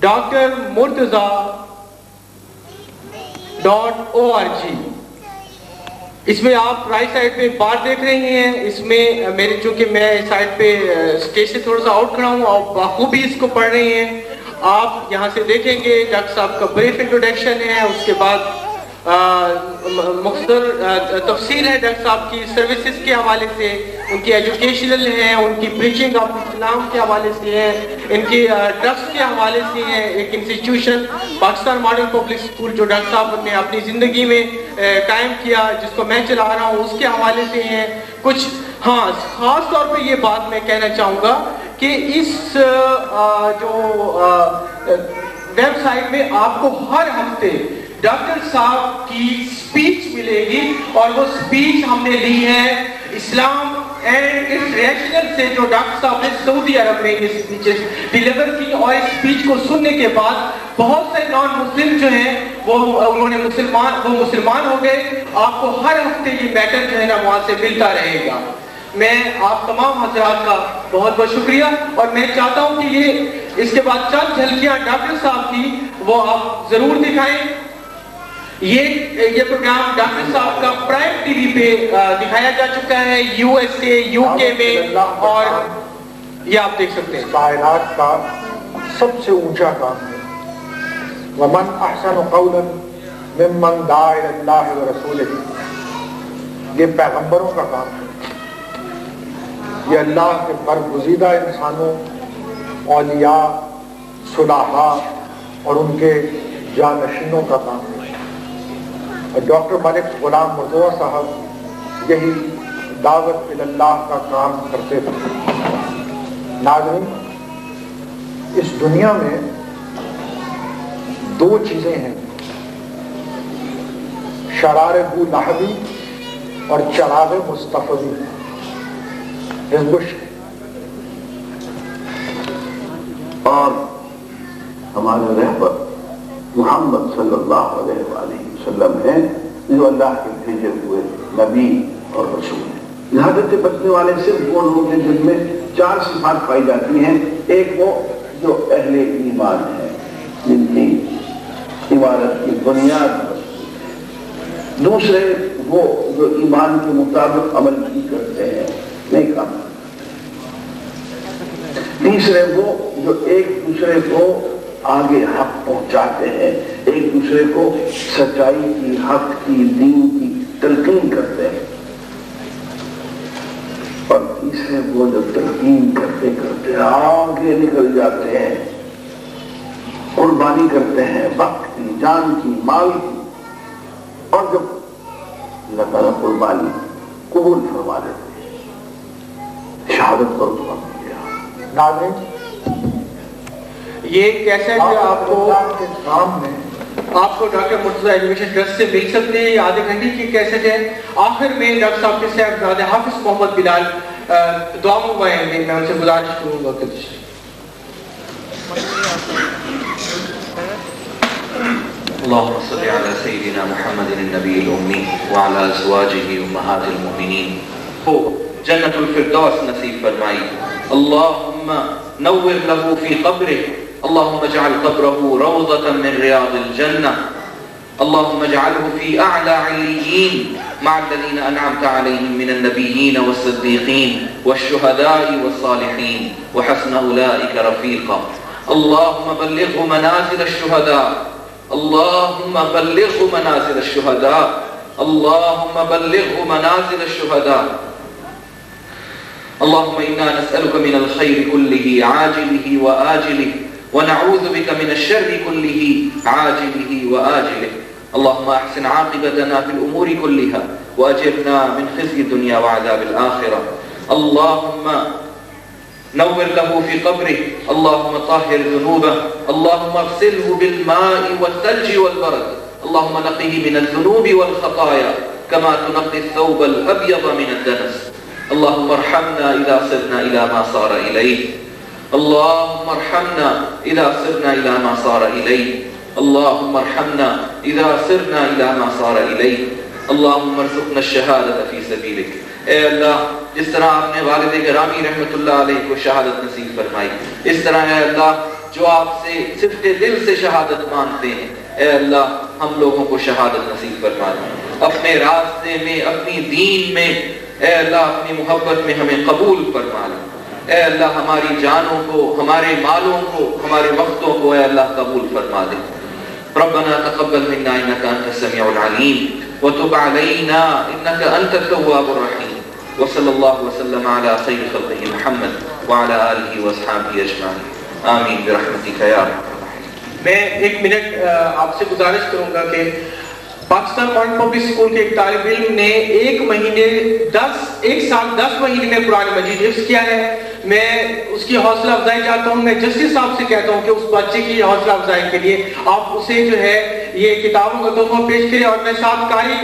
drmurtaza.org. اس میں آپ right side پہ بار دیکھ رہے ہیں. اس میں میرے چونکہ میں سائڈ پہ اسٹیج سے تھوڑا سا آؤٹ کھڑا ہوں اور بخوبی اس کو پڑھ رہے ہیں. آپ یہاں سے دیکھیں گے ڈاکٹر صاحب کا بریف انٹروڈکشن ہے, اس کے بعد مختصر تفصیل ہے ڈاکٹر صاحب کی سروسز کے حوالے سے, ان کی ایجوکیشنل ہیں, ان کی پریچنگ آف اسلام کے حوالے سے ہیں, ان کی ٹرسٹ کے حوالے سے ہیں. ایک institution Pakistan model public school جو ڈاکٹر صاحب نے اپنی زندگی میں قائم کیا, جس کو میں چلا رہا ہوں, اس کے حوالے سے ہیں کچھ. ہاں, خاص طور پہ یہ بات میں کہنا چاہوں گا کہ اس جو ویب سائٹ میں آپ کو ہر ہفتے ڈاکٹر صاحب کی سپیچ ملے گی, اور وہ سپیچ ہم نے لی ہے اسلام اینڈ اٹس ریشنل سے, جو ڈاکٹر صاحب نے سعودی عرب میں یہ سپیچز ڈیلیور کی. اور اس سپیچ کو سننے کے بعد بہت سے نان مسلم جو ہیں وہ مسلمان ہو گئے. آپ کو ہر ہفتے یہ میٹر جو ہے نا وہاں سے ملتا رہے گا. میں آپ تمام حضرات کا بہت بہت شکریہ, اور میں چاہتا ہوں کہ یہ اس کے بعد چند جھلکیاں ڈاکٹر صاحب کی وہ آپ ضرور دکھائیں. یہ پروگرام ڈاکٹر صاحب کا پرائم ٹی وی پہ دکھایا جا چکا ہے یو ایس اے, یو کے میں, اور یہ آپ دیکھ سکتے ہیں. کائنات کا سب سے اونچا کام ہے. وَمَنْ أَحْسَنُ قَوْلًا مِمَّنْ دَعَا إِلَى اللَّهِ وَرَسُولِهِ. یہ پیغمبروں کا کام ہے. یہ اللہ کے برگزیدہ انسانوں, اولیاء, صلحاء اور ان کے جانشینوں کا کام ہے. اور ڈاکٹر ملک غلام مرتضیٰ صاحب یہی دعوت اللہ کا کام کرتے تھے. ناظرین, اس دنیا میں دو چیزیں ہیں, شرار بو لہبی اور چراغ مصطفی. اور ہمارے رہبر محمد صلی اللہ علیہ وآلہ وسلم ہیں جو اللہ کے بھیجے ہوئے نبی اور رسول ہیں. لہذا سے بچنے والے صرف وہ لوگ ہیں جن میں چار صفات پائی جاتی ہیں. ایک وہ جو اہل ایمان ہیں, جن کی عمارت کی بنیاد. دوسرے وہ جو ایمان کے مطابق عمل بھی کرتے ہیں, نہیں کام. تیسرے وہ جو ایک دوسرے کو آگے حق پہنچاتے ہیں, ایک دوسرے کو سچائی کی, حق کی, دین کی تلقین کرتے ہیں. اور تیسرے وہ جو تلقین کرتے کرتے آگے نکل جاتے ہیں, قربانی کرتے ہیں, وقت کی, جان کی, مال کی, اور جب اللہ تعالیٰ قربانی قبول فرما لیتے ہیں, شہادت پر اتفاق کیا. ناظرین, یہ کیسٹ آپ کو سامنے آپ کو ڈاکٹر مرتضیٰ ایجوکیشن ٹرسٹ سے مل سکتے ہیں. آدھے گھنٹے کی کیسٹ ہے. آخر میں ڈاکٹر صاحب کے صاحبزادے حافظ محمد بلال دعا منگوائیں گے. میں ان سے گزارش کروں گا کہ اللهم صل على سيدنا محمد النبي الأمي وعلى أزواجه أمهات المؤمنين. ہو جنت الفردوس نصیب فرمائی. اللهم نور له في قبره, اللهم اجعل قبره روضة من رياض الجنة, اللهم اجعله في أعلى عليين مع الذين أنعمت عليهم من النبيين والصديقين والشهداء والصالحين وحسن أولئك رفيقا. اللهم بلغه منازل الشهداء, اللهم بلغه منازل الشهداء, اللهم بلغه منازل الشهداء. اللهم إنا نسألك من الخير كله عاجله وآجله, ونعوذ بك من الشر كله عاجله وآجله. اللهم أحسن عاقبتنا في الأمور كلها, وأجرنا من خزي الدنيا وعذاب الآخرة. اللهم نور له في قبره, اللهم طهر ذنوبه, اللهم اغسله بالماء والثلج والبرد, اللهم نقه من الذنوب والخطايا كما تنقي الثوب الأبيض من الدنس. اللهم ارحمنا إذا صرنا إلى ما صار إليه, اللهم ارحمنا إذا صرنا إلى ما صار إليه, اللهم ارحمنا إذا صرنا إلى ما صار إليه. اللهم ارزقنا الشهادة في سبيلك, اے اللہ جس طرح آپ نے والد گرامی رحمت اللہ علیہ کو شہادت نصیب فرمائی، اس طرح اے اللہ جو آپ سے صرف دل سے شہادت مانگتے ہیں، اے اللہ ہم لوگوں کو شہادت نصیب فرما دیں، اپنے راستے میں، اپنی دین میں، اے اللہ اپنی محبت میں ہمیں قبول فرما لیں، اے اللہ ہماری جانوں کو، ہمارے مالوں کو، ہمارے وقتوں کو اے اللہ قبول فرما دیں۔ ربنا تقبل منا انك انت السميع العليم وتب علينا انك انت التواب الرحيم وصلى الله وسلم على خير خلقه محمد وعلى اله واصحابه اجمعين آمین برحمتک یا ارحم الراحمین۔ میں ایک منٹ آپ سے گزارش کروں گا کہ پاکستان ماڈرن پبلک اسکول کے ایک طالب علم نے ایک سال 10 مہینے میں قرآن مجید حفظ کیا ہے۔ میں اس کی حوصلہ افزائی چاہتا ہوں، میں جسٹس صاحب سے کہتا ہوں کہ اس بچے کی حوصلہ افزائی کے لیے آپ اسے جو ہے یہ کتابوں کا تحفہ پیش کریں، اور میں ساتھ قاری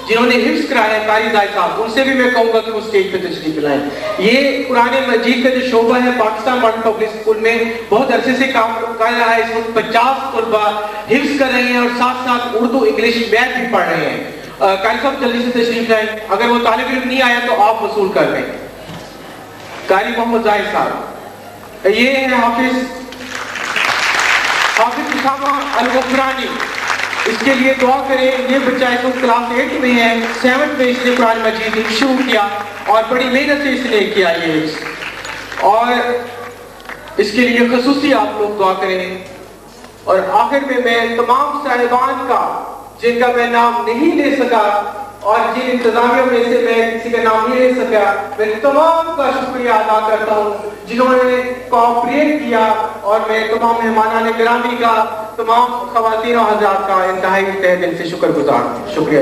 جنہوں نے حفظ کرایا ہے قاری زاہد صاحب، ان سے بھی میں کہوں گا کہ وہ اسٹیج پہ تشریف لائیں۔ یہ قرآن مجید کا جو شعبہ ہے پاکستان ماڈرن پبلک اسکول میں بہت عرصے سے کام کر رہا ہے۔ اس وقت 50 طلبہ حفظ کر رہے ہیں اور ساتھ ساتھ اردو انگلش میتھ بھی پڑھ رہے ہیں۔ قاری صاحب جلدی سے تشریف لائیں، اگر وہ طالب علم نہیں آیا تو آپ وصول کر دیں۔ قاری محمد زاہد صاحب، یہ ہے حافظ اسامہ الغفرانی، اس کے لیے دعا کریں۔ یہ بچہ اس وقت کلاس 8 میں ہے، 7 میں اس نے قرآن مجید شروع کیا اور بڑی محنت سے اس نے کیا یہ، اور اس کے لیے خصوصی آپ لوگ دعا کریں۔ اور آخر میں تمام صاحبان کا جن کا میں نام نہیں لے سکا اور جن انتظامیہ میں سے میں کسی کا نام نہیں لے سکا، میں تمام کا شکریہ ادا کرتا ہوں جنہوں نے کوآپریٹ کیا، اور میں تمام مہمانان گرامی کا، تمام خواتین و حضرات کا انتہائی تہ دل سے شکر گزار ہوں۔ شکریہ۔